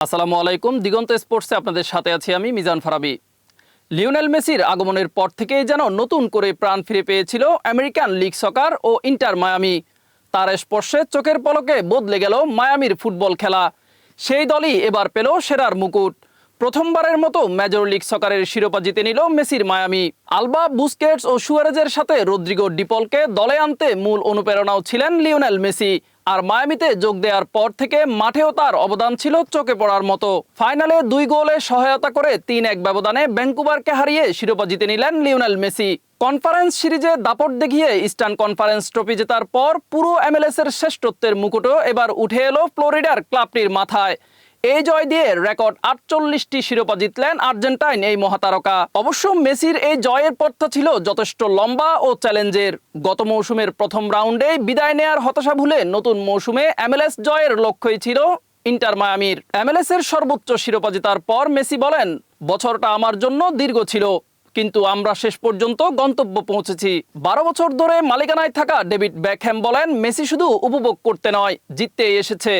আসসালামু আলাইকুম। দিগন্ত স্পোর্টসে আপনাদের সাথে আছি আমি মিজান ফারাবি। লিওনেল মেসির আগমনের পর থেকেই যেন নতুন করে প্রাণ ফিরে পেয়েছিল আমেরিকান লিগ সকার ও ইন্টার মায়ামি। তার স্পর্শে চোখের পলকে বদলে গেল মায়ামির ফুটবল খেলা। সেই দলই এবার পেল সেরার মুকুট। প্রথমবারের মতো মেজর লিগ সকারের শিরোপা জিতে নিল মেসির মায়ামি। আলবা, বুস্কেটস ও সুয়ারেজের সাথে রদ্রিগো ডিপলকে দলে আনতে মূল অনুপ্রেরণাও ছিলেন লিওনেল মেসি। আর মায়ামিতে যোগ দেওয়ার পর থেকে মাঠেও তার অবদান ছিল চোখে পড়ার মতো। ফাইনালে 2 গোলে সহায়তা করে 3-1 ব্যবধানে ভ্যাঙ্কুভারকে হারিয়ে শিরোপা জিতে নিলেন লিওনেল মেসি। কনফারেন্স সিরিজে দাপট দেখিয়ে ইস্টার্ন কনফারেন্স ট্রফি জেতার পর পুরো এমএলএস-এর শ্রেষ্ঠত্বের মুকুটও এবার উঠে এলো ফ্লোরিডার ক্লাবটির মাথায়। এই জয় দিয়ে রেকর্ড 48টি শিরোপা জিতলেন আর্জেন্টাইন এই মহাতারকা। অবশ্য মেসির এই জয়ের পথটা ছিল যথেষ্ট লম্বা ও চ্যালেঞ্জের। গত মৌসুমের প্রথম রাউন্ডে বিদায় নেয়ার হতাশা ভুলে নতুন মৌসুমে এমএলএস জয়ের লক্ষ্যই ছিল ইন্টার মায়ামির। এমএলএস-এর সর্বোচ্চ শিরোপা জেতার পর মেসি বলেন, বছরটা আমার জন্য দীর্ঘ ছিল, কিন্তু আমরা শেষ পর্যন্ত গন্তব্য পৌঁছেছি। 12 বছর ধরে মালিকানায় থাকা ডেভিড বেকহ্যাম বলেন, মেসি শুধু উপভোগ করতে নয়, জিততেই এসেছে।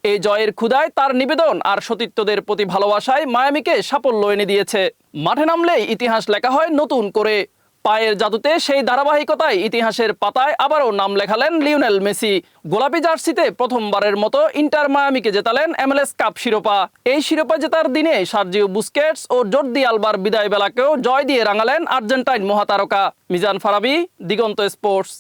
এই জয়ের ক্ষুধায় তার নিবেদন আর সতীর্থদের প্রতি ভালোবাসায় মায়ামিকে সাফল্য এনে দিয়েছে। মাঠে নামলেই ইতিহাস লেখা হয় নতুন করে। পায়ের জাদুতে সেই ধারাবাহিকতায় ইতিহাসের পাতায় আবারও নাম লেখালেন লিওনেল মেসি। গোলাপি জার্সিতে প্রথমবারের মতো ইন্টার মায়ামিকে জেতালেন এমএলএস কাপ শিরোপা। এই শিরোপা জেতার দিনে সার্জিও বুস্কেটস ও জর্দি আলবার বিদায় বেলাকেও জয় দিয়ে রাঙালেন আর্জেন্টাইন মহাতারকা। মিজান ফারাবি, দিগন্ত স্পোর্টস।